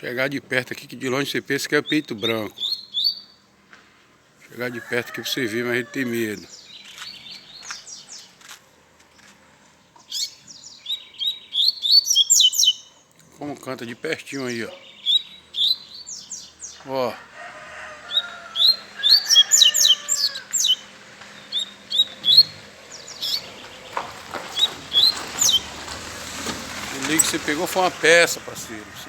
Chegar de perto aqui, que de longe você pensa que é peito branco. Chegar de perto aqui pra você ver, mas ele tem medo. Como canta de pertinho aí, ó. Ó. O ligue que você pegou foi uma peça, parceiro.